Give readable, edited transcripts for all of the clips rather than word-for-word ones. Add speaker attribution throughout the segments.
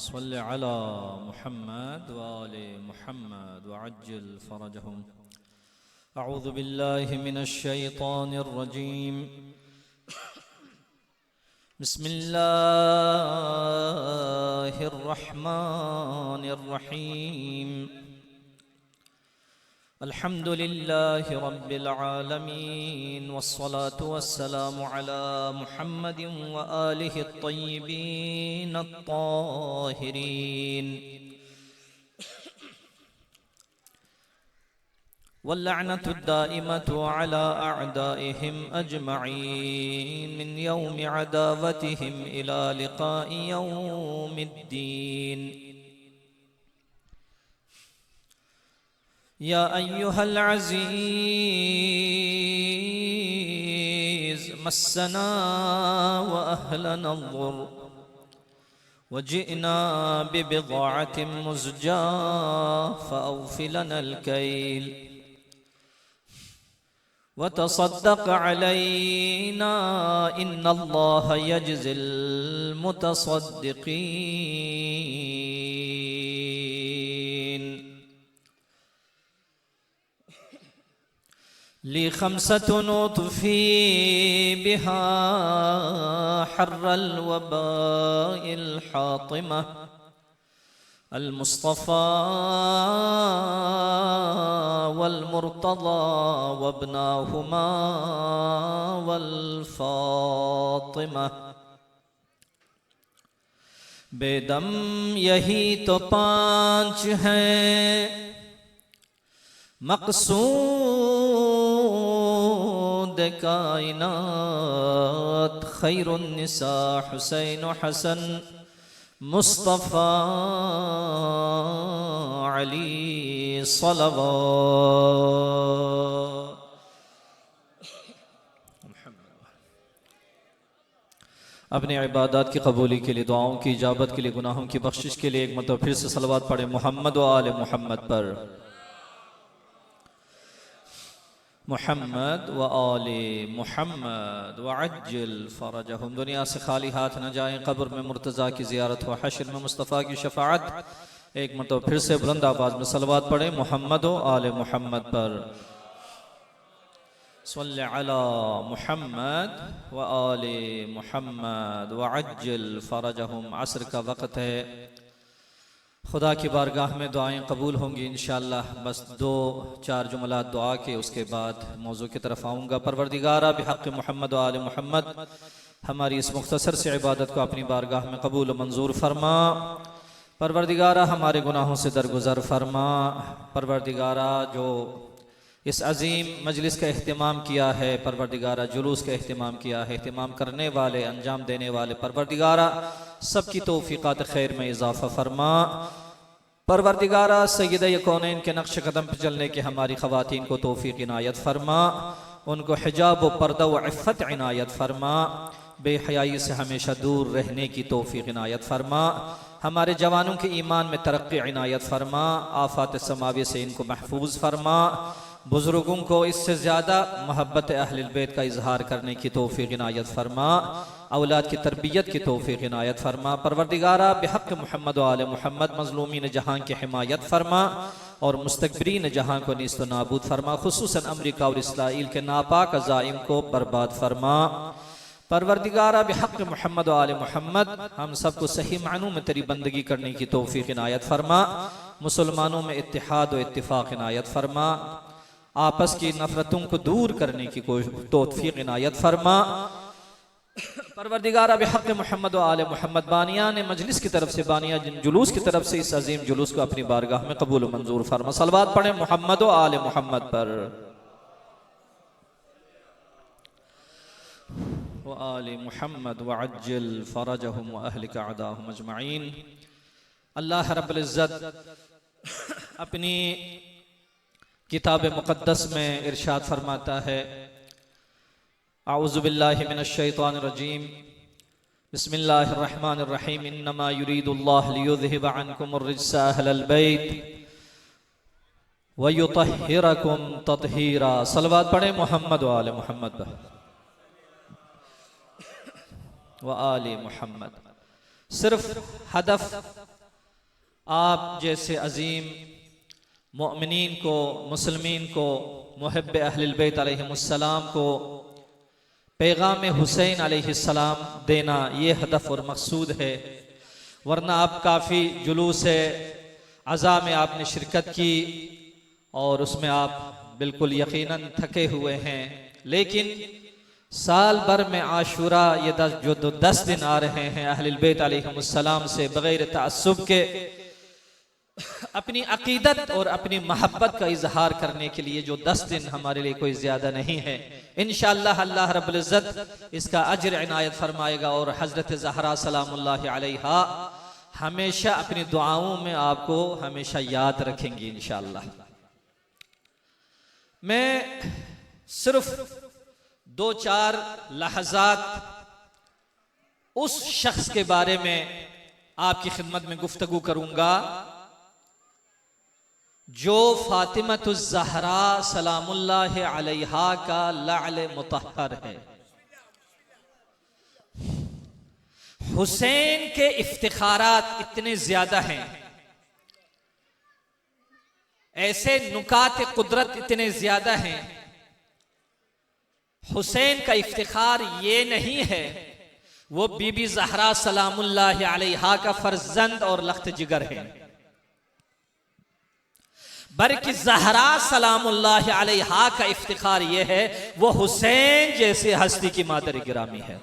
Speaker 1: सल्लि अला मुहम्मद व आले मुहम्मद व अज्जिल फरजहुम। अऊज़ु बिल्लाहि मिनश शैतानिर रजीम। बिस्मिल्लाहिर रहमानिर रहीम। अल्हम्दुलिल्लाहि रब्बिल आलमीन वस्सलातु वस्सलामु अला मुहम्मदिन व आलिहि त्तय्यिबीन अत्ताहिरीन वल्लअनतु दाइमतु अला अअदाइहिम अजमईन मिन यौमि अदावतिहिम इला लिकाइ यौमिद्दीन। या अय्युहल अज़ीज़ मस्सना व अहलना अज़्ज़ुर वजिअना बिबिज़अतिन मुज़जा फ़अवफ़ि लनल कैल वतसद्दक़ अलैना इन्नल्लाह यजज़िल मुतसद्दिक़ीन। ली खम्सतुन उत्फ़ी बिहा हर्रल वबाइल हातिमा अल मुस्तफ़ा वल मुर्तज़ा वब्नाहुमा वल फ़ातिमा। बेदम यही तो पाँच हैं मक़सूद कायनात खैरुन निसा हुसैन हसन मुस्तफ़ा अली सलवात। अपनी इबादत की कबूली के लिए, दुआओं की इजाबत के लिए, गुनाहों की बख्शिश के लिए एक मरतबा फिर से सलवात पढ़े मोहम्मद व आले मोहम्मद पर। मोहम्मद व आले मोहम्मद व अज्जिल फरजहुम। दुनिया से खाली हाथ न जाएं, कब्र में मुर्तज़ा की ज़ियारत हो, हश्र में मुस्तफ़ा की शफ़ाअत। एक मरतबा फिर से बुलंद आवाज़ में सलवात पढ़े मोहम्मद व आले मोहम्मद पर। सल्लि अला मुहम्मद व आले मुहम्मद व अज्जिल फरजहुम। असर का वक़्त है, खुदा की बारगाह में दुआएं कबूल होंगी इंशाअल्लाह। बस दो चार जुमलात दुआ के उसके बाद मौजू की तरफ आऊँगा। परवरदिगारा बिहक़्क़ि मुहम्मद व आले मुहम्मद, हमारी इस मुख्तसर से इबादत को अपनी बारगाह में कबूल व मंजूर फरमा। परवरदिगारा हमारे गुनाहों से दरगुजर फरमा। परवरदिगारा जो इस अज़ीम मजलिस का अहतमाम किया है, परवरदिगारा जुलूस का अहतमाम किया है, अहतमाम करने वाले, अंजाम देने वाले, परवरदिगारा सबकी तौफ़ीक़ात खैर में इजाफ़ा फरमा। परवरदिगारा सय्यद कौनैन के नक्श कदम पर चलने की हमारी ख़वातीन को तौफ़ीक़ इनायत फरमा, उनको हिजाब व पर्दा व इफ़्फ़त इनायत फरमा, बेहयाई से हमेशा दूर रहने की तौफ़ीक़ इनायत फरमा। हमारे जवानों के ईमान में तरक्की इनायत फरमा, आफ़ात समावी से इनको महफूज फरमा। बुज़ुर्गों को इससे ज़्यादा मोहब्बत अहलिल बैत का इजहार करने की तौफ़ीक़ इनायत फरमा, औलाद की तरबियत की तौफ़ीक़ इनायत फरमा। परवरदिगारा बिहक़्क़ि मुहम्मद व आले मुहम्मद मज़लूमीन जहां की हिमायत फरमा और मुस्तकबिरीन जहां को नीस्त नाबूद फरमा। खुसूसन अमरीका और इसराइल के नापाक अज़ाइम को बर्बाद फरमा। परवरदिगारा बिहक़्क़ि मुहम्मद व आले मुहम्मद हम सबको सही मानों में तेरी बंदगी करने की तौफ़ीक़ इनायत फरमा। मुसलमानों में इत्तिहाद व इत्तिफ़ाक़ इनायत फरमा, आपस की नफरतों को दूर करने की तौफ़ीक़ इनायत फरमा। परवरदिगारा बिहक़्क़ि मुहम्मद व आले मुहम्मद, बानियान मजलिस की तरफ से, बानियान जुलूस की तरफ से इस अज़ीम जुलूस को अपनी बारगाह में कबूल मंजूर फरमा। सलवात पढ़े मोहम्मद व आले मुहम्मद पर। व आले मुहम्मद व अज्जिल फरजहुम व अहलिक अदाहुम अजमईन। अल्लाह रब्बुल इज़्ज़त अपनी किताब मुक़द्दस में इरशाद फरमाता है, आऊज़ु बिल्लाहि मिनश शैतानिर रजीम, बिस्मिल्लाहिर रहमानिर रहीम। इन्नमा युरीदुल्लाहु लियुज़हिब अन्कुमुर रिज्सा अहलल बैत व युतहिरकुम तत्हीरा। सलवात पढ़े मोहम्मद व आले मोहम्मद व आले मोहम्मद। सिर्फ हदफ आप जैसे अजीम मोमिनीन को, मुसलमीन को, मुहब्ब अहलिल बैत अलैहिमुस्सलाम को पैगाम हुसैन अलैहिस्सलाम देना ये हदफ और मकसूद है। वरना आप काफ़ी जुलूस अज़ा में आपने शिरकत की और उसमें आप बिल्कुल यकीनन थके हुए हैं, लेकिन साल भर में आशूरा ये जो 10 दिन आ रहे हैं अहलिल बैत अलैहिमुस्सलाम से बग़ैर तअस्सुब के अपनी अकीदत और अपनी महब्बत का इजहार करने के लिए जो 10 दिन हमारे लिए कोई ज़्यादा नहीं है। इंशाअल्लाह अल्लाह रब्बुल इज़्ज़त इसका अज्र इनायत फरमाएगा और हज़रत ज़हरा सलामुल्लाहि अलैहा हमेशा अपनी दुआओं में आपको हमेशा याद रखेंगी इंशाअल्लाह। मैं सिर्फ 2-4 लहज़ात उस शख्स के बारे में आपकी खिदमत में गुफ्तगू करूंगा जो फातिमतुज़ ज़हरा सलामुल्लाहि अलैहा का लाल मुतहर है। हुसैन के इफ्तिखारात इतने ज्यादा हैं, ऐसे नुकात कुदरत इतने ज्यादा हैं। हुसैन का इफ्तिखार ये नहीं है वो बीबी ज़हरा सलामुल्लाहि अलैहा का फर्जंद और लख्त जिगर है, बल्कि ज़हरा सलामुल्लाहि अलैहा का इफ्तिखार ये है वो हुसैन जैसे हस्ती की मादर गिरामी है।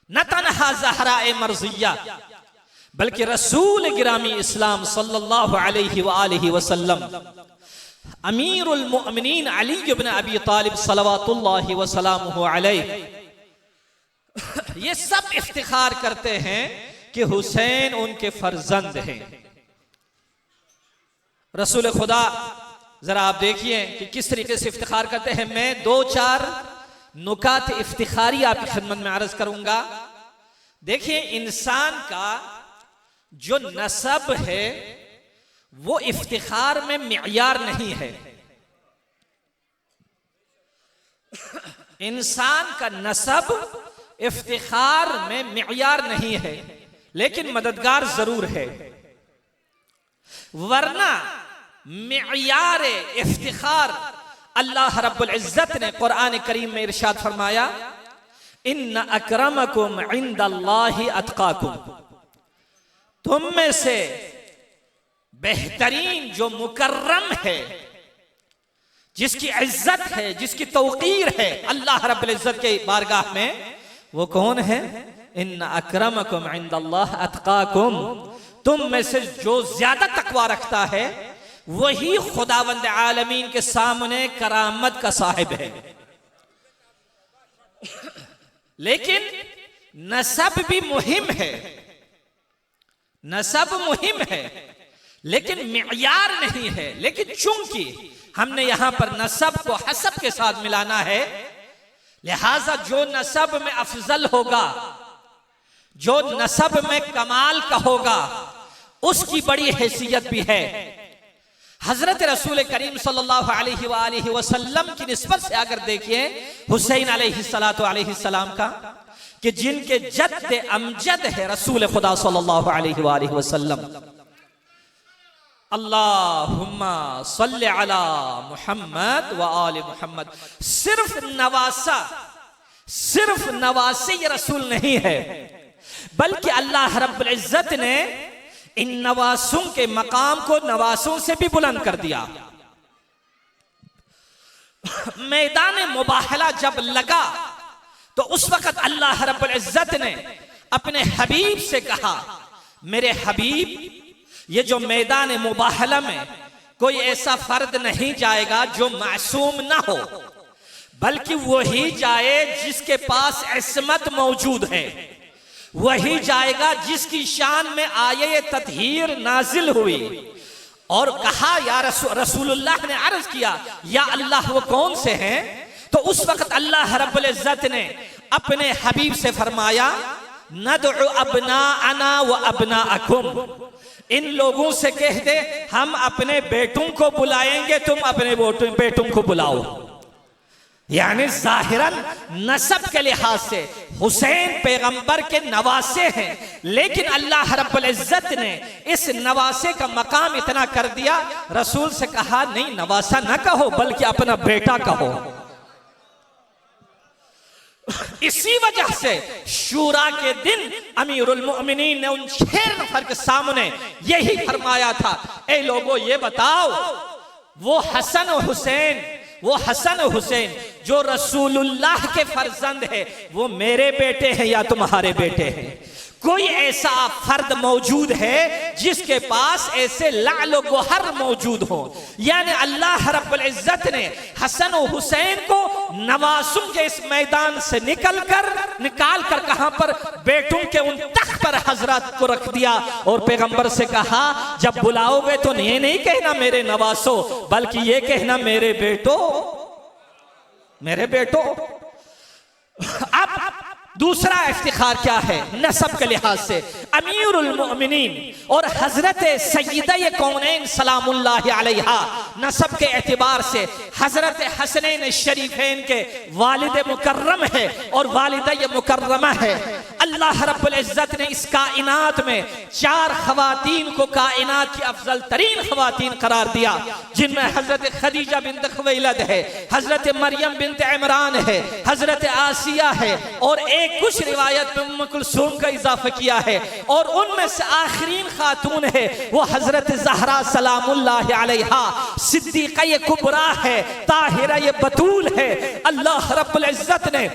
Speaker 1: न तन्हा ज़हरा ए मर्ज़िया बल्कि रसूल गिरामी इस्लाम सल्लल्लाहु अलैहि वालैहि वसल्लम अमीरुल मोमिनीन अली इब्न अबी तालिब सलवातुल्लाहि व सलामुहु अलैहि ये सब इफ्तिखार करते हैं कि हुसैन उनके फर्जंद हैं। रसूल खुदा जरा आप देखिए कि किस तरीके से इफ्तिखार करते हैं। मैं 2-4 नुकात इफ्तिखारी आपकी खिदमत में अर्ज करूंगा। देखिए, इंसान का जो नसब है वो इफ्तिखार में मियार नहीं है। इंसान का नसब इफ्तिखार में मियार नहीं है, लेकिन मददगार जरूर है। वरना मियार इफ्तिखार अल्लाह रब्बुल इज्जत ने कुरान करीम में इरशाद फरमाया, इन्न अक्रमकुम इंदल्लाहि अत्काकुम, तुम में से बेहतरीन जो मुकर्रम है, जिसकी इज्जत है, जिसकी तौकीर है अल्लाह रब्बुल इज्जत के बारगाह में, वो कौन है? इन्न अक्रमकुम इंदल्लाह अत्काकुम, तुम में से जो ज्यादा तकवा रखता है वही खुदावंद आलमीन के सामने करामत का साहिब है। लेकिन नसब भी मुहिम है, नसब मुहिम है, लेकिन मियार नहीं है। लेकिन चूंकि हमने यहां पर नसब को हसब के साथ मिलाना है, लिहाजा जो नसब में अफजल होगा, जो नसब में कमाल का होगा, उसकी बड़ी हैसियत भी है। हजरत रसूल करीम सल्लल्लाहु अलैहि वसल्लम की निस्बत से अगर देखिए हुसैन अलैहिस्सलातु अलैहिस्सलाम का, कि जिनके जद्द अमजद है रसूल खुदा सल्लल्लाहु अलैहि वसल्लम, अल्लाहुम्मा सल्लि अला मुहम्मद व आले मुहम्मद। सिर्फ नवासे ये रसूल नहीं है, बल्कि अल्लाह रब्बुल इज्जत ने इन नवासों के मकाम को नवासों से भी बुलंद कर दिया। मैदान मुबाहला जब लगा तो उस वक्त अल्लाह रब्बुल इज्जत ने अपने हबीब से कहा, मेरे हबीब, ये जो मैदान मुबाहला में कोई ऐसा फर्द नहीं जाएगा जो मासूम ना हो, बल्कि वही जाए जिसके पास इस्मत मौजूद है, वही जाएगा जिसकी शान में आये ततहीर नाजिल हुई। और कहा, या रसूलुल्लाह ने अर्ज किया, या अल्लाह वो कौन से हैं? तो उस वक्त अल्लाह रब्बुल इज्जत ने अपने हबीब से फरमाया, नदउ अबनाअना व अबनाअकुम, इन लोगों से कह दे हम अपने बेटों को बुलाएंगे, तुम अपने बेटों को बुलाओ। यानी जाहिरन नसब के लिहाज से हुसैन पैगंबर के नवासे हैं, लेकिन अल्लाह रब्बुल इज्जत ने इस नवासे का मकाम इतना कर दिया, रसूल से कहा नहीं नवासा न कहो बल्कि अपना बेटा कहो। इसी वजह से शूरा के दिन अमीरुल मोमिनीन ने उन 6 नफर के सामने यही फरमाया था, ए लोगों ये बताओ वो हसन और हुसैन जो रसूलुल्लाह के फर्जंद है वो मेरे बेटे हैं या तुम्हारे बेटे हैं? कोई ऐसा फर्द मौजूद है जिसके पास ऐसे लाल गोहर मौजूद हो? यानी अल्लाह रब्बुल इज्जत ने हसन और हुसैन को नवासों के इस मैदान से निकाल कर कहां पर? बेटों के उन तख्त पर हजरत को रख दिया और पैगंबर से कहा जब बुलाओगे तो ये नहीं कहना मेरे नवासों, बल्कि ये कहना मेरे बेटो। अब दूसरा इफ्तिखार क्या है नसब के लिहाज से? अमीरुल मोमिनीन और हजरत सय्यदा कौनैन सलामुल्लाहि अलैहा नसब के एतबार से हजरत हसनैन शरीफैन के वालिद मुकर्रम है और वालिदा मुकर्रमा है। अल्लाह रब्बुल इज्जत ने इस कायनात में 4 खवातीन को कायनात की अफजल तरीन खवातीन करार दिया, जिनमें हजरत खदीजा बिन्त खुवैलद है, हजरत मरियम बिन्त इमरान है, हजरत आसिया है और एक कुछ रिवायत में उम्म कुलसूम का इजाफा किया है, और उनमें से आखिरीन खातून है वो हजरत ज़हरा सलामुल्लाहि अलैहा सिद्दीक़ा कुबरा है, ताहिरा बतूल है। अल्लाह रब्बुल इज्जत ने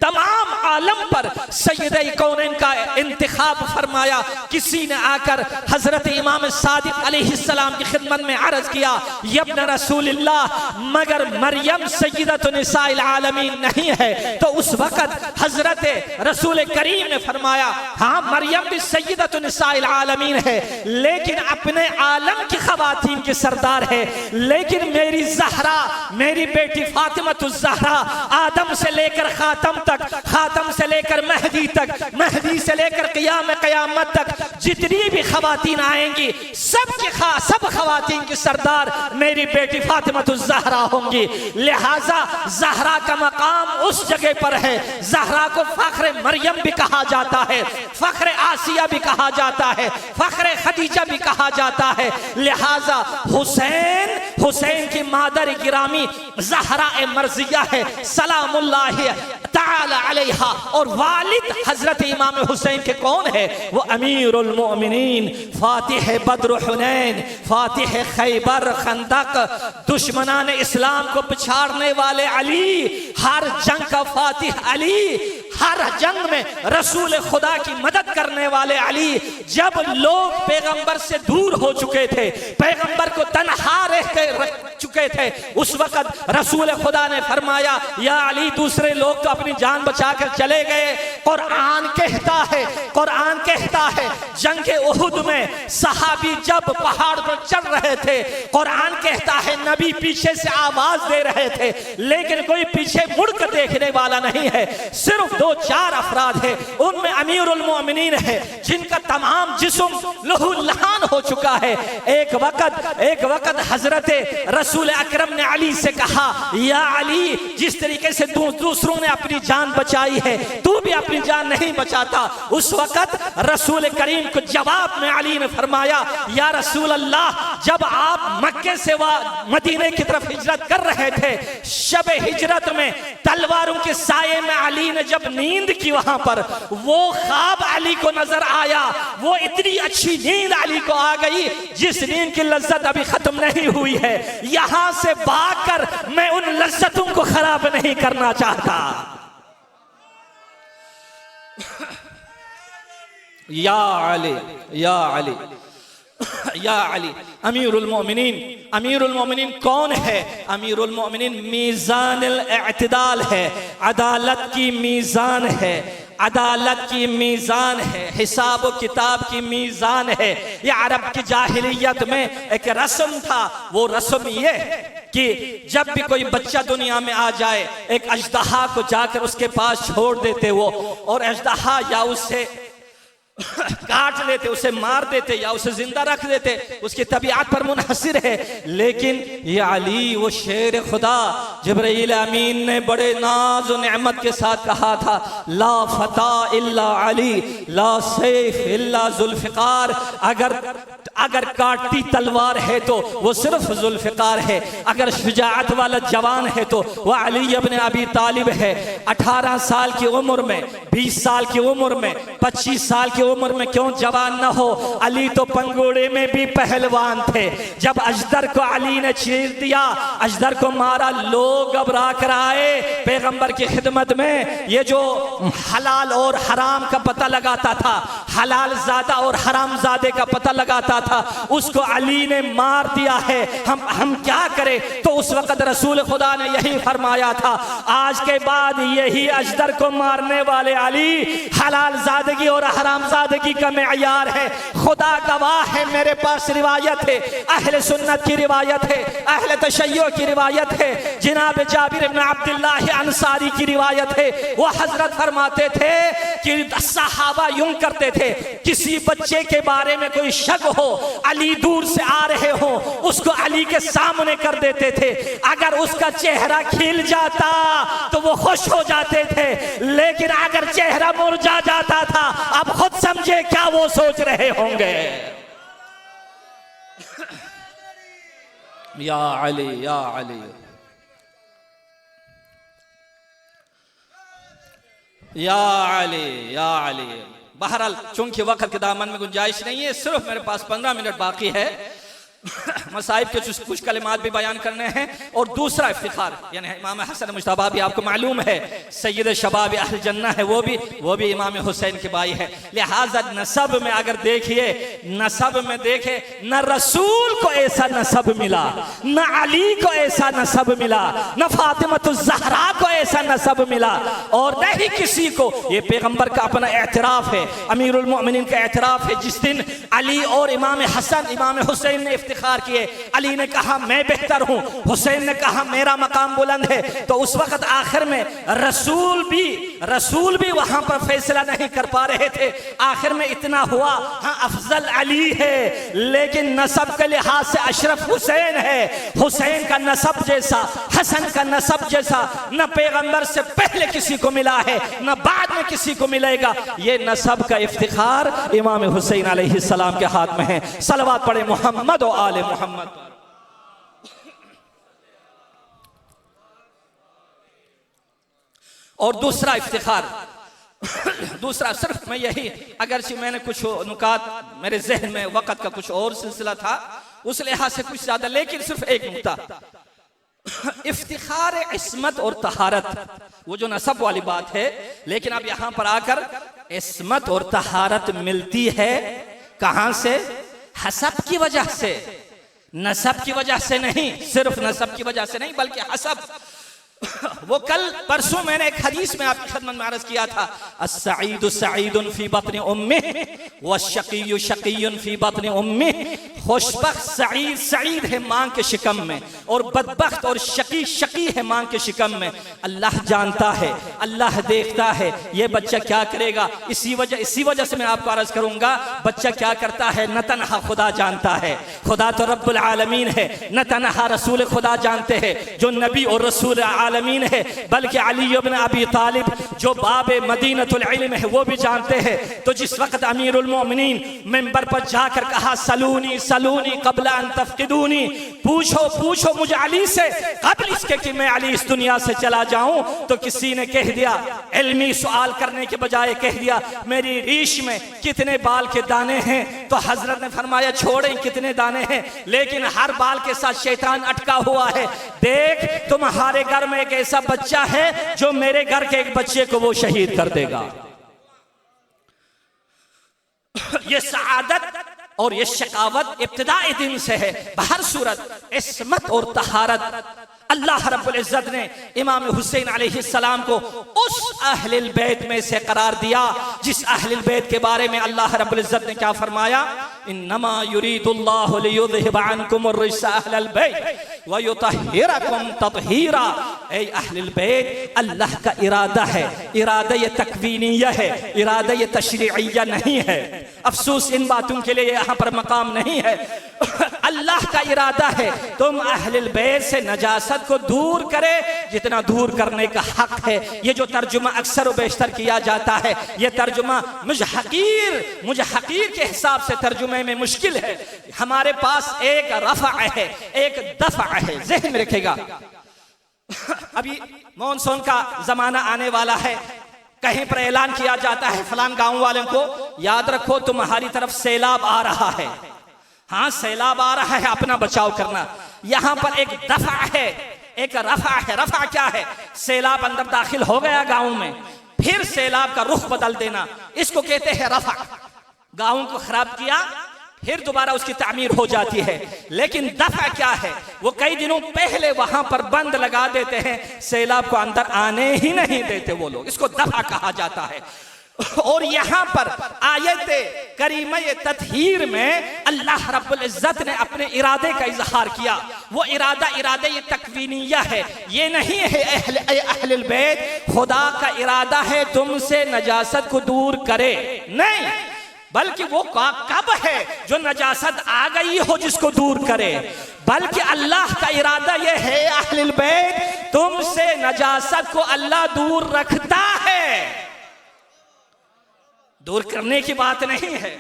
Speaker 1: तमाम आलम पर सय्यदा कौनैन का इंतखाब फरमाया। किसी ने आकर हजरत इमाम सादिक अलैहिस्सलाम की खिदमत में अर्ज किया यब्न रसूलिल्लाह, मगर मरियम सय्यदतु निसाइल आलमीन नहीं है? तो उस वक्त हजरत रसूल करीम ने फरमाया हाँ मरियम भी सय्यदतु निसाइल आलमीन है, लेकिन अपने आलम की खवातीन की सरदार है। लेकिन मेरी ज़हरा, मेरी बेटी फातिमतु ज़हरा आदम से लेकर खातम तक, खातम से लेकर महदी तक, महदी से लेकर क़यामत तक जितनी भी खवातीन आएंगी सब खवातीन की सरदार मेरी बेटी फातिमतु ज़हरा होंगी। लिहाजा ज़हरा का मकाम उस जगह पर है। ज़हरा को फ़ख्र मरियम भी कहा जाता है, फ़ख्र आसिया भी कहा जाता है, फ़ख्र खदीजा भी कहा जाता है। लिहाजा हुसैन की मादर गिरामी ज़हरा मर्जिया है सलामुल्लाहि ताला अलैहा, और वालिद हजरत इमाम हुसैन के कौन है? वो अमीरुल मोमिनीन, फातिह बद्र हुनैन, फातिह खैबर खंदक, दुश्मनान इस्लाम को पिछाड़ने वाले अली, हर जंग का फातिह अली, हर जंग में रसूल खुदा की मदद करने वाले अली। जब लोग पैगंबर से दूर हो चुके थे, पैगंबर को तन्हा रह चुके थे, उस वक्त रसूल खुदा ने फरमाया या अली दूसरे लोग तो अपनी जान बचाकर चले गए। कुरान कहता है जंगे उहुद में सहाबी जब पहाड़ पर चढ़ रहे थे, कुरान कहता है नबी पीछे से आवाज दे रहे थे, लेकिन कोई पीछे मुड़कर देखने वाला नहीं है। सिर्फ 2-4 अफराद है, उनमें अमीरुल मोमिनीन है जिनका तमाम जिस्म लहूलुहान हो चुका है। एक वक्त हजरत रसूल अकरम ने अली से कहा या अली, जिस तरीके से दूसरों ने अपनी जान बचाई है तू भी अपनी जान नहीं बचाता। उस वक्त रसूल करीम को जवाब में अली ने फरमाया या रसूल अल्लाह, जब आप मक्के से मदीने की तरफ हिजरत कर रहे थे, शब हिजरत में तलवारों के साये में अली ने जब नींद की वहां पर, वो ख्वाब अली को नजर आया, वो इतनी अच्छी नींद अली को आ गई जिस नींद की लज्जत अभी खत्म नहीं हुई है। यहां से भागकर मैं उन लज्जतों को खराब नहीं करना चाहता। या अली या अली या अली। अमीरुल मोमिनीन कौन है? अमीरुल मोमिनीन मीज़ानुल इअ्तिदाल है, अदालत की मीज़ान है, अदालत की मीज़ान है, हिसाब किताब की मीज़ान है। ये अरब की जाहिलियत में एक रस्म था। वो रस्म ये कि जब भी कोई बच्चा दुनिया में आ जाए, एक अजदहा को जाकर उसके पास छोड़ देते वो, और अजदहा या उससे काट लेते, उसे मार देते या उसे जिंदा रख देते, उसकी तबीयत पर मुनहसिर है। लेकिन ये अली वो शेर खुदा, जिब्राइल अमीन ने बड़े नाज और नेमत के साथ कहा था, ला फता इल्ला अली, ला सैफ इल्ला जुल्फिकार। अगर काटती तलवार है तो वो सिर्फ जुल्फिकार है, अगर शुजाअत वाला जवान है तो वह अली इब्न अबी तालिब है। 18 साल की उम्र में, 20 साल की उम्र में, 25 साल की उम्र में क्यों जवान ना हो, अली तो पंगोड़े में भी पहलवान थे। जब अजदर को अली ने चीर दिया, अजदर को मारा, लोग घबरा कर आए पैगंबर की खिदमत में। ये जो हलाल और हराम का पता लगाता था, हलाल ज़ादा और हराम ज़ादे का पता लगाता था, उसको अली ने मार दिया है। हम क्या करें? तो उस वक्त रसूल खुदा ने यही फरमाया था, आज के बाद यही अजदर को मारने वाले अली हलाल ज़ादगी और हराम ज़ादगी का मेयार है। खुदा गवाह है, मेरे पास रिवायत है, अहले सुन्नत की रिवायत है, अहले तशय्यो की रिवायत है, जनाब जाबिर इब्न अब्दुल्लाह अंसारी की रिवायत है। वो हजरत फरमाते थे कि सहाबा यूं करते थे, किसी बच्चे के बारे में कोई शक हो, अली दूर से आ रहे हो, उसको अली के सामने कर देते थे। अगर उसका चेहरा खिल जाता तो वो खुश हो जाते थे, लेकिन अगर चेहरा मुरझा जाता था, अब खुद समझे क्या वो सोच रहे होंगे। या अली, या अली, या अली, या अली। बहरहाल चूंकि वक्त के दामन में गुंजाइश नहीं है, सिर्फ मेरे पास 15 मिनट बाकी है। मसाइब के कुछ कलिमात भी बयान करने हैं। और दूसरा इफ्तिखार, यानी इमाम हसन मुज्तबा भी आपको मालूम है सैयद शबाब अहल जन्ना है, वो भी इमाम हुसैन के भाई है। लिहाजा नसब में अगर देखिए, नसब में देखे, न रसूल को ऐसा नसब मिला, न अली को ऐसा नसब मिला, न फातिमतुज़ ज़हरा को ऐसा नसब मिला, और न ही किसी को। ये पैगंबर का अपना एतराफ़ है, अमीरुल मोमिनीन का एतराफ़ है। जिस दिन अली और इमाम हसन, इमाम हुसैन ने इफ्तिखार किए, अली ने कहा मैं बेहतर हूं, हुसैन ने कहा मेरा मकाम बुलंद है, तो उस वक्त आखिर में रसूल भी वहां पर फैसला नहीं कर पा रहे थे। आखिर में इतना हुआ, हाँ अफजल अली है, लेकिन नसब के लिहाज से अशरफ हुसैन है। हुसैन का नसब जैसा, हसन का नसब जैसा न पैगंबर से पहले किसी को मिला है, न बाद में किसी को मिलेगा। ये नसब का इफ्तिखार इमाम हुसैन अलैहिस्सलाम के हाथ में है। सलवात पढ़े मोहम्मद और आले मोहम्मद। और दूसरा इफ्तिखार, दूसरा सिर्फ मैं यही, अगरचे मैंने कुछ नुकात मेरे जहन में, वक़्त का कुछ और सिलसिला था उस लिहाज से कुछ ज्यादा, लेकिन सिर्फ एक नुक्ता, इफ्तिखार इस्मत और तहारत, वो जो नसब वाली बात है। लेकिन अब यहां पर आकर इस्मत और तहारत मिलती है कहां से? हसब की वजह से, नसब की वजह से नहीं, सिर्फ नसब की वजह से नहीं, बल्कि हसब। वो कल परसों मैंने एक हदीस में आपकी खिदमत में अर्ज किया था, अस्सईदु सईदुन फी बत्न उम्मिह वश्शक़िय्यु शक़िय्युन फी बत्न उम्मिह। खुशबख्त सईद सईद है मां के शिकम में, और बदबख्त और शकी शकी है मां के शिकम में। अल्लाह जानता है, अल्लाह देखता है ये बच्चा क्या करेगा। इसी वजह से मैं आपको अर्ज करूंगा, बच्चा क्या करता है न तन्हा खुदा जानता है, खुदा तो रब्बुल आलमीन है, न तन्हा रसूल खुदा जानते हैं जो नबी और रसूल आलमीन है, बल्कि अली इब्न अबी तालिब जो बाबे मदीनतुल इल्म है वो भी जानते हैं। तो जिस वक्त अमीरुल मोमिनीन मिंबर पर जाकर कहा सलूनी सलूनी क़ब्ल अन तफ़क़िदूनी, पूछो पूछो मुझे अली से क़ब्ल इसके कि मैं अली इस दुनिया से चला जाऊं, तो किसी ने कह दिया, इल्मी सवाल करने के बजाय कह दिया मेरी रीश में कितने बाल के दाने हैं। तो हजरत ने फरमाया छोड़ें कितने दाने हैं, लेकिन हर बाल के साथ शैतान अटका हुआ है। देख तुम्हारे घर में एक ऐसा बच्चा है जो मेरे घर के एक बच्चे को वो शहीद कर देगा। ये सआदत और ये शकावत इब्तिदाई दिन से है। बहर सूरत इस्मत और तहारत अल्लाह रब्बुल इज्जत ने इमाम हुसैन अलैहिस्सलाम को उस अहलिल बैत में से करार दिया जिस अहलिल बैत के बारे में अल्लाह रब्बुल इज्जत ने क्या फरमाया, इन्नमा युरीदुल्लाहु लियुज़हिब अन्कुम अर्रिज्सा अहलल बैत व युतहिरकुम तत्हीरा। ऐ अहलुल बैत, अल्लाह का इरादा है, इरादा ये तकवीनिया है, इरादा ये तशरीइया नहीं है। अफसोस इन बातों के लिए यहाँ पर मकाम नहीं है। अल्लाह का इरादा है तुम अहलुल बैत से नजासत को दूर करे जितना दूर करने का हक है। ये जो तर्जुमा अक्सर व बेशतर किया जाता है, ये तर्जुमा मुझे हकीर के हिसाब से तर्जुमे में मुश्किल है। हमारे पास एक रफ़ा है, एक दफ़ा है, ज़हन में रखेगा। अभी मॉनसून का जमाना आने वाला है, कहीं पर ऐलान किया जाता है फलान गांव वालों को याद रखो तुम्हारी तरफ सैलाब आ रहा है। हाँ, सैलाब आ रहा है, अपना बचाव करना। यहां पर एक दफा है, एक रफा है। रफा क्या है? सैलाब अंदर दाखिल हो गया गांव में, फिर सैलाब का रुख बदल देना, इसको कहते हैं रफा। गांव को खराब किया, फिर दोबारा उसकी तामीर हो जाती है। लेकिन दफा क्या है? वो कई दिनों पहले वहां पर बंद लगा देते हैं, सैलाब को अंदर आने ही नहीं देते वो लोग, इसको दफा कहा जाता है। और यहां पर आयत करीमा तत्हीर में अल्लाह रब्बुल इज्जत ने अपने इरादे का इजहार किया। वो इरादा ये तकवीनिया है, ये नहीं है अहलुल बैत खुदा का इरादा है तुमसे नजासत को दूर करे, नहीं, बल्कि वो कब है जो नजासत आ गई हो जिसको दूर करे। बल्कि अल्लाह का इरादा ये है अहलुल बैत तुमसे नजासत को अल्लाह दूर रखता है। दूर करने की बात नहीं है,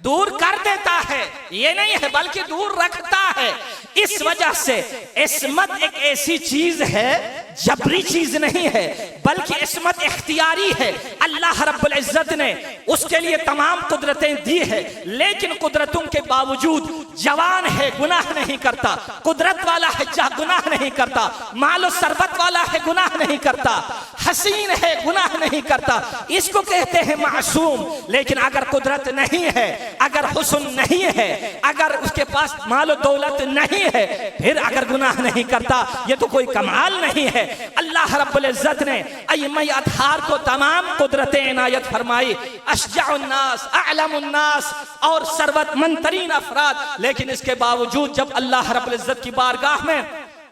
Speaker 1: दूर कर देता है ये नहीं है, बल्कि दूर रखता है। इस वजह से इस्मत एक ऐसी चीज है, जबरी चीज नहीं है, बल्कि इस्मत इख्तियारी है। अल्लाह रब्बुल इज्जत ने उसके लिए तमाम कुदरतें दी है, लेकिन कुदरतों के बावजूद जवान है गुनाह नहीं करता, कुदरत वाला है गुनाह नहीं करता, मालो सरबत वाला है गुनाह नहीं करता, हसीन है गुनाह नहीं करता, इसको कहते हैं मासूम। लेकिन अगर कुदरत नहीं है, अगर हुस्न नहीं है, अगर उसके पास मालो दौलत नहीं है, फिर अगर गुनाह नहीं करता, ये तो कोई कमाल नहीं है। अल्लाह रब्बुल इज्जत ने अय्यम अतहार को तमाम कुदरतें इनायत फरमाई, अशजाउन नास, अअलमुन नास और सर्वतमंद तरीन अफराद। लेकिन इसके बावजूद जब अल्लाह रब्बुल इज्जत की बारगाह में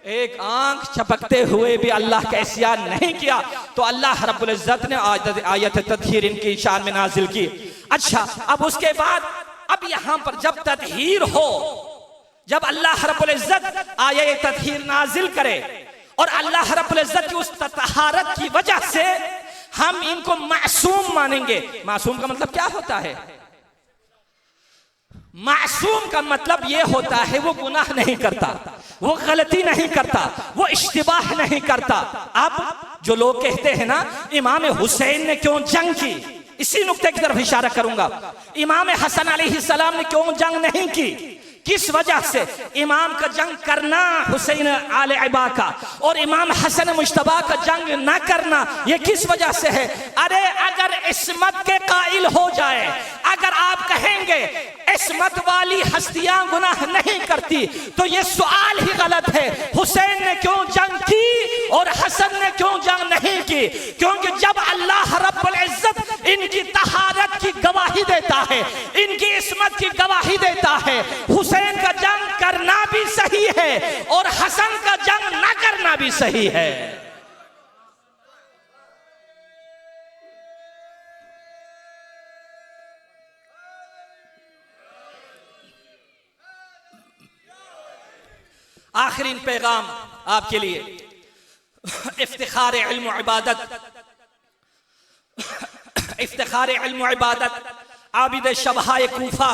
Speaker 1: एक आंख झपकते हुए भी अल्लाह का इस्यान नहीं किया, तो अल्लाह रब्बुल इज्जत ने आयत तत्हीर इनकी शान में नाजिल की। अच्छा, अब उसके बाद अब यहां पर जब तत्हीर हो, जब अल्लाह रब्बुल इज्जत आयत तत्हीर नाजिल करे और अल्लाह रब्बुल इज्जत की उस ततहारत की वजह से हम इनको मासूम मानेंगे। मासूम का मतलब क्या होता है? मासूम का मतलब यह होता है वो गुनाह नहीं करता, वो गलती नहीं करता, वो इश्तिबाह नहीं करता। अब जो लोग कहते हैं ना इमाम हुसैन ने क्यों जंग की, इसी नुक्ते की तरफ इशारा करूंगा। इमाम हसन अलैहिस्सलाम ने क्यों जंग नहीं की, किस वजह से? इमाम का जंग करना हुसैन आले अबा का और इमाम हसन मुश्तबा का जंग ना करना, ये किस वजह से है? अरे अगर इस्मत के काइल हो जाए, अगर आप कहेंगे इस्मत वाली हस्तियां गुनाह नहीं करती, तो ये सवाल ही गलत है। हुसैन ने क्यों जंग की और हसन ने क्यों जंग नहीं की? क्योंकि जब अल्लाह रब्बुल इज्जत इनकी तहारत की गवाही देता है, इनकी इस्मत की गवाही देता है, हुसैन का जंग करना भी सही है और हसन का जंग ना करना भी सही है। आखिरी पैगाम आपके लिए, इफ्तिखार इल्म इबादत, इफ्तिखार इल्म इबादत आबिद शबहाए कूफा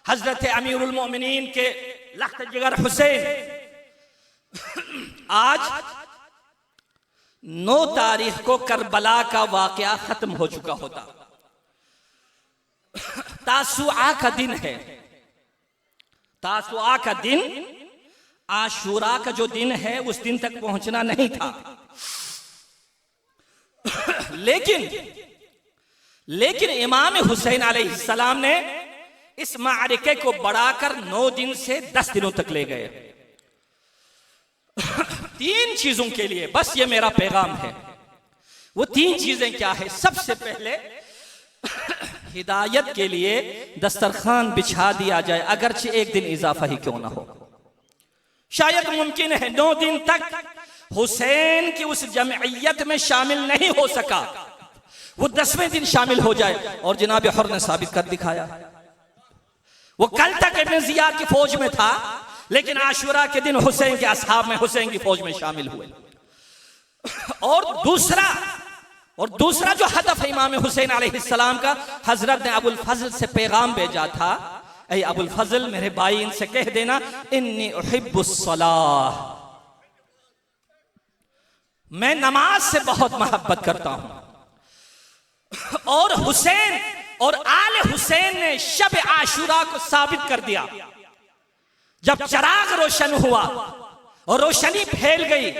Speaker 1: हजरत अमीरुल मोमिनीन के लख्त जिगर हुसैन आज 9 तारीख को करबला का वाकया खत्म हो चुका होता। तासुआ का दिन है, तासुआ का दिन आशूरा का जो दिन है उस दिन तक पहुंचना नहीं था। लेकिन इमाम हुसैन अलैहिस्सलाम ने इस मारिके को बढ़ाकर 9 दिन से 10 दिनों तक ले गए। 3 चीजों के लिए बस ये मेरा पैगाम है। वो 3 चीजें क्या है? सबसे पहले
Speaker 2: हिदायत के लिए दस्तरखान बिछा दिया जाए, अगरचे एक दिन इजाफा ही क्यों ना हो। शायद मुमकिन है 9 दिन तक हुसैन की उस जमइयत में शामिल नहीं हो सका, वो 10वें दिन शामिल हो जाए। और जनाब हुर ने साबित कर दिखाया, वो कल तक इब्न जियाद की फौज में था, लेकिन आशुरा के दिन हुसैन के असहाब में हुसैन की फौज में शामिल हुए। और दूसरा जो हदफ है इमाम हुसैन अलैहिस्सलाम का, हजरत ने अबुल फजल से पैगाम भेजा था, ऐ अबुल फजल मेरे भाई, इनसे कह देना इन्नी उहिब्बुस्सलाह, मैं नमाज से बहुत मोहब्बत करता हूं। और हुसैन और आले हुसैन ने शब आशुरा को साबित कर दिया। जब चिराग रोशन हुआ और रोशनी फैल गई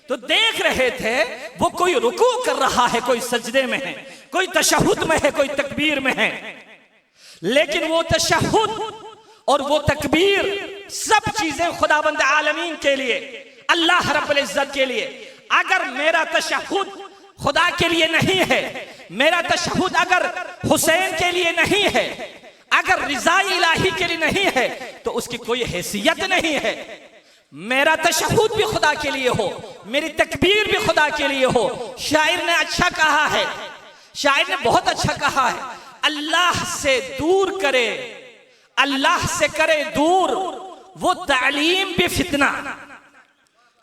Speaker 2: तो देख रहे थे वो कोई रुकू कर रहा है, कोई सजदे में है, कोई तशहुद में है, कोई तकबीर में है। लेकिन वो तशहुद और वो तकबीर सब चीजें खुदाबंद आलमीन के लिए, अल्लाह रब्बुल इज्जत के लिए। अगर मेरा तशहुद खुदा के लिए नहीं है, मेरा तशहुद अगर हुसैन के लिए नहीं है, अगर रिज़ा इलाही के लिए नहीं है, तो उसकी कोई हैसियत नहीं है। मेरा तशहुद भी खुदा के लिए हो, मेरी तकबीर भी खुदा के लिए हो। शायर ने अच्छा कहा है, शायर ने बहुत अच्छा कहा है, अल्लाह से दूर करे, अल्लाह से करे दूर वो तालीम भी फितना।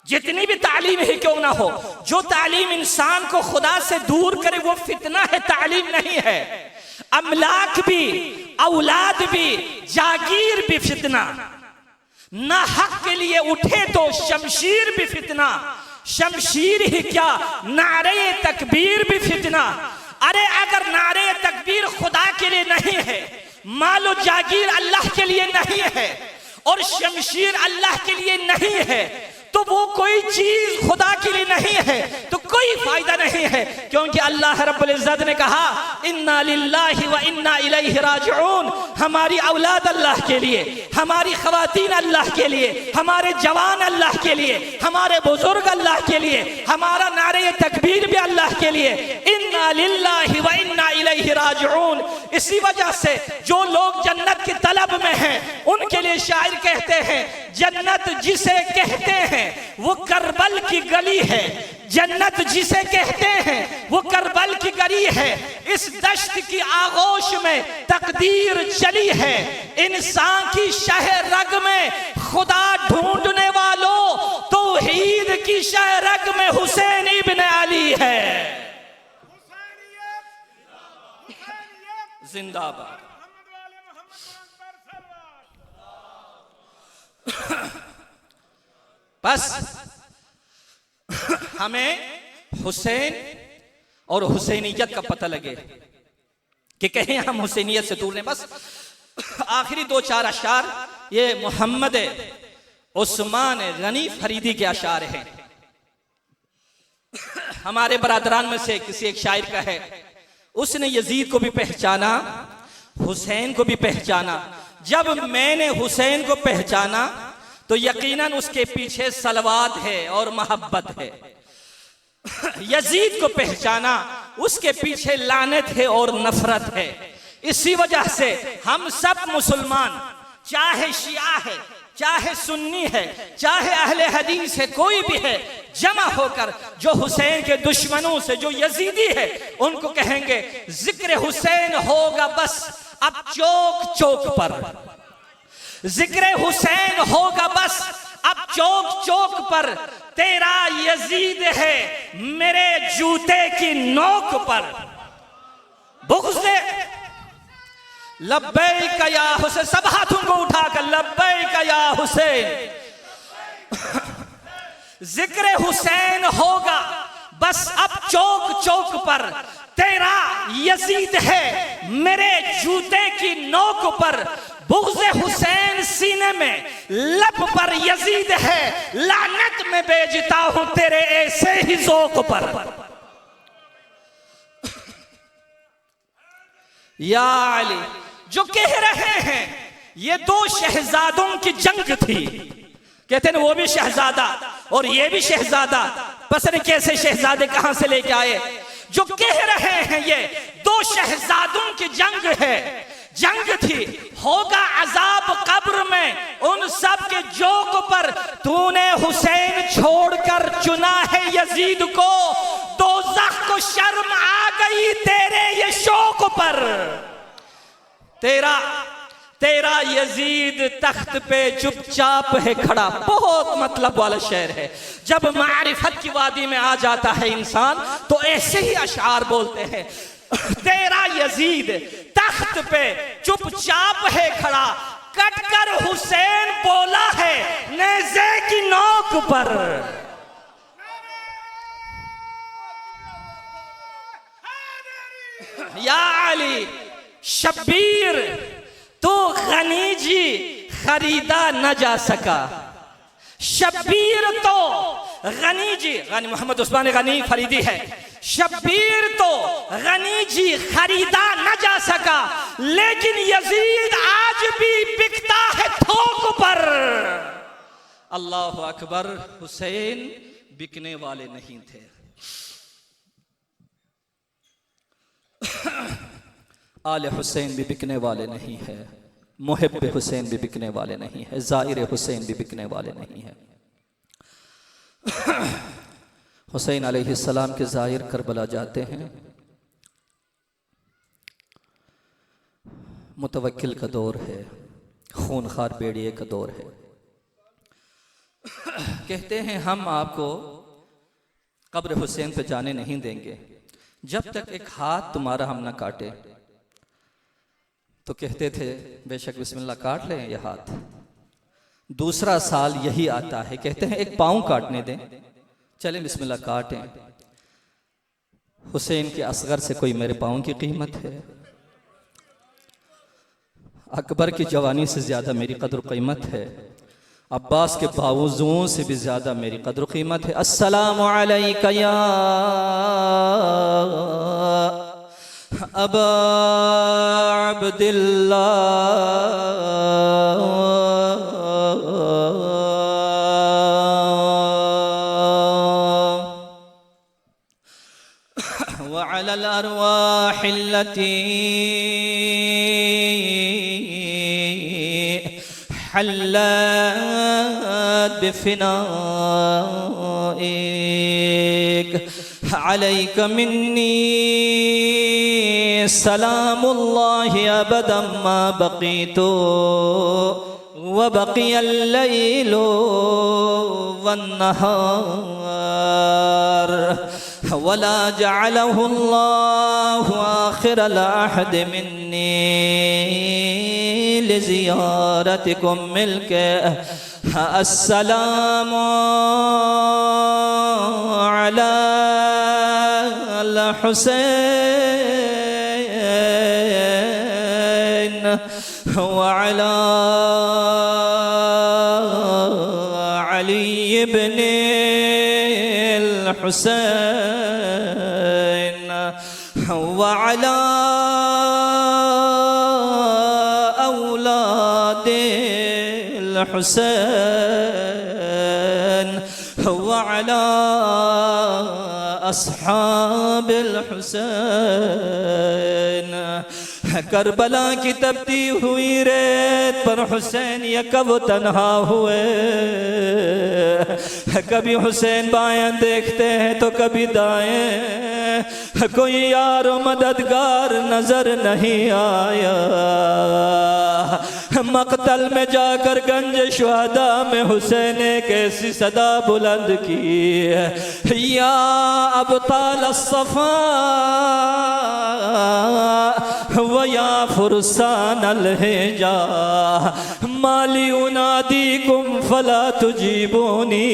Speaker 2: जितनी भी तालीम है क्यों ना हो, जो तालीम इंसान को खुदा से दूर करे वो फितना है, तालीम नहीं है। अमलाक भी, औलाद भी, जागीर भी फितना। ना हक के लिए उठे तो शमशीर भी फितना, शमशीर ही क्या नारे तकबीर भी फितना। अरे अगर नारे तकबीर खुदा के लिए नहीं है, मालो जागीर अल्लाह के लिए नहीं है और शमशीर अल्लाह के लिए नहीं है, तो वो कोई चीज खुदा के लिए नहीं है, तो कोई फायदा नहीं है। क्योंकि अल्लाह रब्बुल इज्जत ने कहा इन्ना लिल्लाहि व इन्ना इलैहि राजिऊन, हमारी औलाद अल्लाह के लिए, हमारी खवातीन अल्लाह के लिए, हमारे जवान अल्लाह के लिए, हमारे बुजुर्ग अल्लाह के लिए, हमारा नारे तकबीर भी अल्लाह के लिए। इन्ना लिल्लाहि व इन्ना इलैहि राजिऊन। इसी वजह से जो लोग जन्नत की तलब में हैं, उनके लिए शायर कहते हैं जन्नत जिसे कहते हैं वो करबल की गली है, जन्नत जिसे कहते हैं वो करबल की गली है। इस दश्त की आगोश में तकदीर चली है, इंसान की शह रग में खुदा ढूंढने वालों, तौहीद की शह रग में हुसैन इब्न अली है। जिंदाबाद। बस हमें हुसैन और हुसैनियत का पता लगे कि कहीं हम हुसैनियत से दूर नहीं। बस आखिरी 2-4 अशार ये मोहम्मद उस्मान गनी फरीदी के अशार हैं। हमारे बरादरान में से किसी एक शायर का है, उसने यजीद को भी पहचाना, हुसैन को भी पहचाना। जब मैंने हुसैन को पहचाना तो यकीनन उसके पीछे सलवात है और मोहब्बत है। यजीद को पहचाना, उसके पीछे लानत है और नफरत है। इसी वजह से हम सब मुसलमान, चाहे शिया है, चाहे सुन्नी है, चाहे अहले हदीस है, कोई भी है, जमा होकर जो हुसैन के दुश्मनों से, जो यजीदी है, उनको कहेंगे जिक्र हुसैन होगा बस अब चौक चौक पर, जिक्र हुसैन होगा बस अब चौक चौक पर। तेरा यजीद है मेरे जूते की नोक पर। बुग़्ज़ लब्बैक या हुसैन, सब हाथों को उठाकर लब्बैक या हुसैन। जिक्र हुसैन होगा बस अब चौक चौक पर। तेरा यजीद है मेरे जूते की नोक पर। बुग़्ज़ हुसैन सीने में, लब पर यजीद है, लानत में बेचता हूं तेरे ऐसे ही ज़ौक़ पर। या अली, जो कह रहे हैं ये 2 शहजादों की जंग थी, कहते हैं वो भी शहजादा और ये भी शहजादा, पता नहीं कैसे शहजादे कहां से लेके आए। जो कह रहे हैं ये 2 शहजादों की जंग है, जंग थी, होगा अजाब कब्र में उन सब के जोक पर। तूने हुसैन छोड़कर चुना है यजीद को, दोज़ख को शर्म आ गई तेरे ये शौक पर। तेरा यजीद तख्त पे चुपचाप है खड़ा। बहुत मतलब वाला शेर है। जब मारिफत की वादी में आ जाता है इंसान तो ऐसे ही अशआर बोलते हैं। तेरा यजीद तख्त पे चुपचाप है खड़ा, कटकर हुसैन बोला है नेज़े की नोक पर। या अली शब्बीर तो गनी जी खरीदा न जा सका। शब्बीर तो गनी जी, गनी मोहम्मद उस्मान गनी फरीदी है। शब्बीर तो गनी जी खरीदा न जा सका, लेकिन यजीद आज भी बिकता है थोक पर। अल्लाह अकबर। हुसैन बिकने वाले नहीं थे।
Speaker 1: आले हुसैन भी बिकने वाले नहीं है, मुहिब हुसैन भी बिकने वाले नहीं है, ज़ाहिर हुसैन भी बिकने वाले नहीं है। हुसैन अलैहिस्सलाम के ज़ाहिर करबला जाते हैं। मुतवक्किल का दौर है, खूनखार बेड़िए का दौर है। कहते हैं हम आपको कब्र हुसैन पे जाने नहीं देंगे जब तक एक हाथ तुम्हारा हम ना काटे। तो कहते थे बेशक बिस्मिल्लाह काट लें ये हाथ। दूसरा साल यही आता है, कहते हैं एक पाँव काटने दें, चलें बिस्मिल्लाह काटें। हुसैन के असगर से कोई मेरे पाँव की कीमत है? अकबर की जवानी से ज़्यादा मेरी कद्र कीमत है, अब्बास के बावजूद से भी ज़्यादा मेरी कद्र कीमत है। अस्सलामु अलैका या अबा अब्दिल्लाह व अलल अरवाहिल्लती हल्लत बिफनाइक अलैका मिन्नी सलामुल्लाहि अबदम मा बक़ीतु व बक़ियल लैलु वन नहार वला जअलहु अल्लाहु आखिरल अहद मिन्नी लिज़ियारतिकुम मिलके अस्सलामु अला हुसैन व अला अली इब्न हुसैन व अला औलादिल हुसैन व अला अस्हाबिल हुसैन। करबला की तपती हुई रेत पर हुसैन ये कब तन्हा हुए। कभी हुसैन बाएं देखते हैं तो कभी दाएं, कोई यार मददगार नजर नहीं आया। मकतल में जाकर गंज शुहदा में हुसैन ने कैसी सदा बुलंद की, या अबताल सफा व या फुरसान अलहिजा माली उनादीकुम फला तुजीबूनी।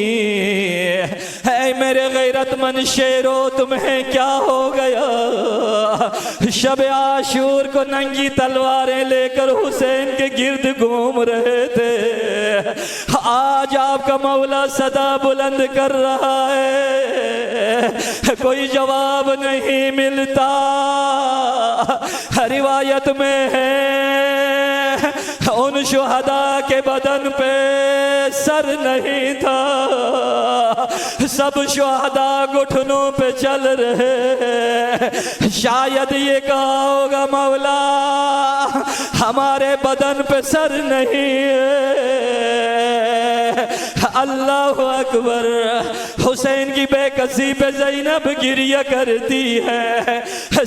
Speaker 1: है मेरे गैरतमंद शेरो तुम्हें क्या हो गया? शब आशूर को नंगी तलवारें लेकर हुसैन के गिर्द घूम रहे थे, आज आपका मौला सदा बुलंद कर रहा है, कोई जवाब नहीं मिलता। रिवायत में है
Speaker 2: उन शुहदा के बदन पे सर नहीं था, सब शुहदा घुटनों पे चल रहे। शायद ये कहा होगा मौला हमारे बदन पे सर नहीं है। अल्लाह अकबर। हुसैन की बेकसी पे ज़ैनब गिरिया करती है,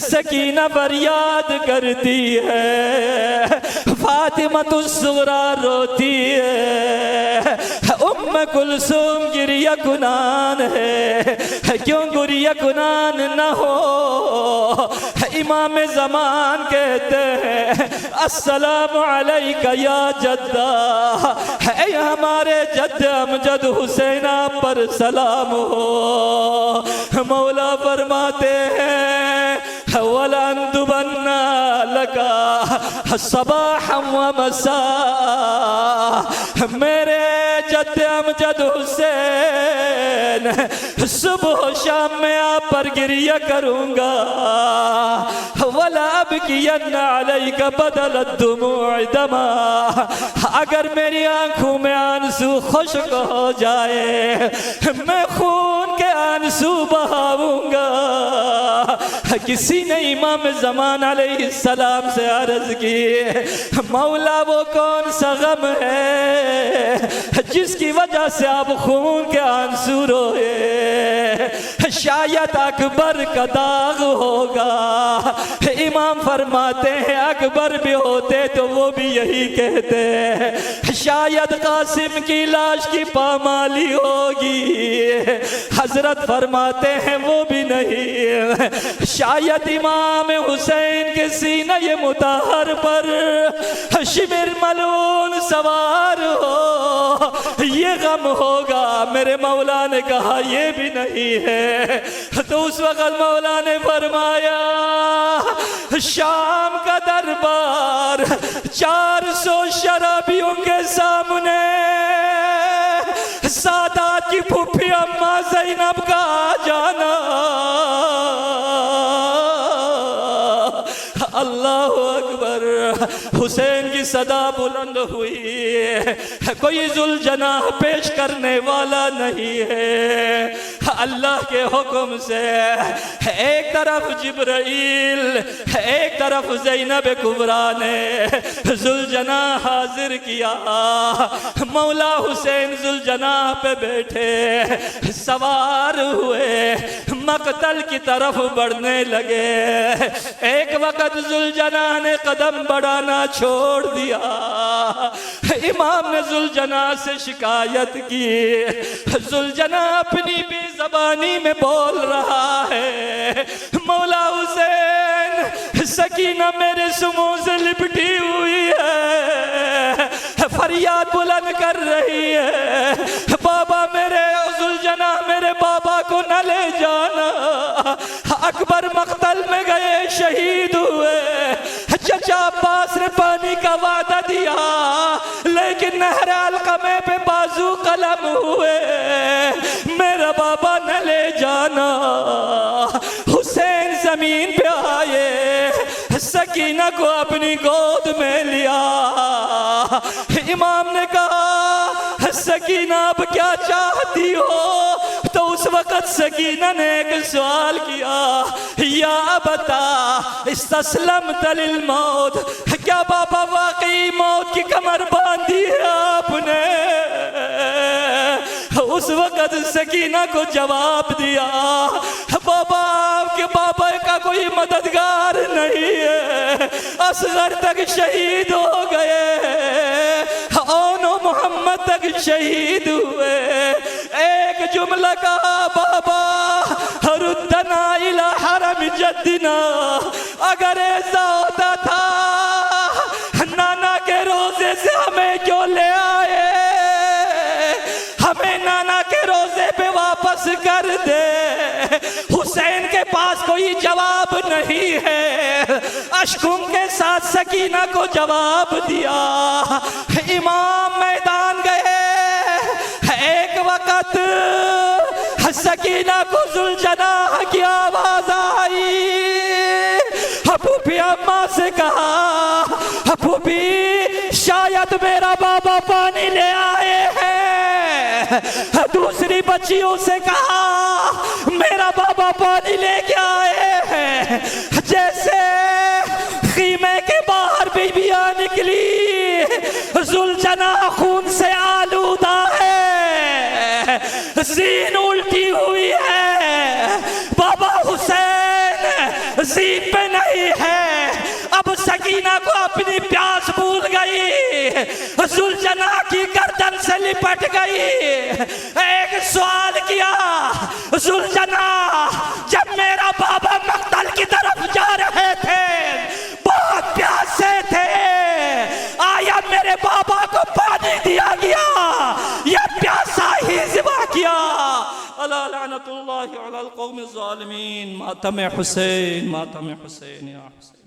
Speaker 2: सकीना फरियाद करती है, फातिमा सुगरा रोती है, उम्म कुलसूम गिरिया कुनान है। क्यों गिरिया कुनान न हो? इमाम ज़मान कहते हैं अस्सलामु अलैका या जद्दा, है हमारे जद्द अमजद हुसैन आप पर सलाम हो। मौला फरमाते हैं वलन दुबन्ना लका सबाहम व मसा, मेरे जद्द अमजद हुसैन सुबह शाम में आप पर गिरिया करूँगा। वला अबकियन्ना अलैका बदल दुमूअ दमा, अगर मेरी आंखों में आंसू खुश्क हो जाए मैं खून के आंसू बहाऊंगा। किसी ने इमाम ज़मान अलैहिस्सलाम से अर्ज़ की मौला वो कौन सा गम है जिसकी वजह से आप खून के आंसू रोए? शायद अकबर का दाग होगा। इमाम फरमाते हैं अकबर भी होते तो वो भी यही कहते। शायद कासिम की लाश की पामाली होगी। हजरत फरमाते हैं वो भी नहीं। शायद इमाम हुसैन के सीने ये मुताहर पर शिमिर मलून सवार हो, ये गम होगा। मेरे मौला ने कहा ये भी नहीं है। तो उस वक्त मौला ने फरमाया शाम का दरबार 400 शराबियों के सामने सादात की फूफी अम्मा ज़ैनब का आ जाना। अल्लाह अकबर। हुसैन की सदा बुलंद हुई, कोई जुल्जनाह पेश करने वाला नहीं है। अल्लाह के हुक्म से एक तरफ जिब्राइल, एक तरफ ज़ैनब कुबरा ने जुल्जनाह हाजिर किया। मौला हुसैन जुल्जनाह पे बैठे, सवार हुए, मकतल की तरफ बढ़ने लगे। एक वक्त जुल्जनाह ने कदम बढ़ाना छोड़ दिया। इमाम ने जुल्जनाह से शिकायत की। जुल्जनाह अपनी बेज़बानी में बोल रहा है मौला हुसैन सकीना मेरे सुमों से लिपटी हुई है, फरियाद बुलंद कर रही है। बाबा मेरे जुल्जनाह मेरे बाबा को न ले जाना। अकबर मकतल में गए, शहीद हुए। चचा अब्बास ने पानी का वादा दिया लेकिन नहर अलकमे पे बाजू कलम हुए। मेरा बाबा न ले जाना। हुसैन जमीन पे आए, सकीना को अपनी गोद में लिया। इमाम ने कहा सकीना अब क्या चाहती हो? तो उस वक्त सकीना ने एक सवाल किया, या बता इस्तस्लम तलिल मौत, क्या बाबा वाकई मौत की कमर बांधी है आपने? उस वक्त सकीना को जवाब दिया, बाबा आपके बाबा का कोई मददगार नहीं है, असगर तक शहीद हो गए, ओनो मोहम्मद तक शहीद हुए। एक जुमला कहा, बाबा रुद्दना इला हरम जद्दिना, अगर ऐसा होता था नाना के रोजे से हमें क्यों ले आए? हमें नाना के रोजे पे वापस कर दे। हुसैन के पास कोई जवाब नहीं है। अश्कों के साथ सकीना को जवाब दिया। इमाम मैदान गए। एक वक्त सकीना को जुल्जनाह की आवाज आई। फूफी अम्मा से कहा, फूफी वक्त मेरा बाबा पानी ले आए हैं। दूसरी बच्चियों से कहा मेरा बाबा पानी लेके आए हैं। जैसे खीमे के बाहर बीबियां निकली, जुलजना खून से आलूदा है, जीन उल्टी हुई है, बाबा हुसैन जीप पे नहीं है। अब सकीना को अपनी प्यास भूल गई, जुलजना की गर्दन से लिपट गई। एक सवाल किया, जुलजना जब मेरा बाबा मक्तल की तरफ जा रहे थे, बहुत प्यासे थे, आया मेरे बाबा को पानी दिया गया या प्यासा ही ज़िबा किया? अला लानतुल्लाहि अलल कौमिज़ ज़ालिमीन। मातम हुसैन, मातम हुसैन या हुसैन।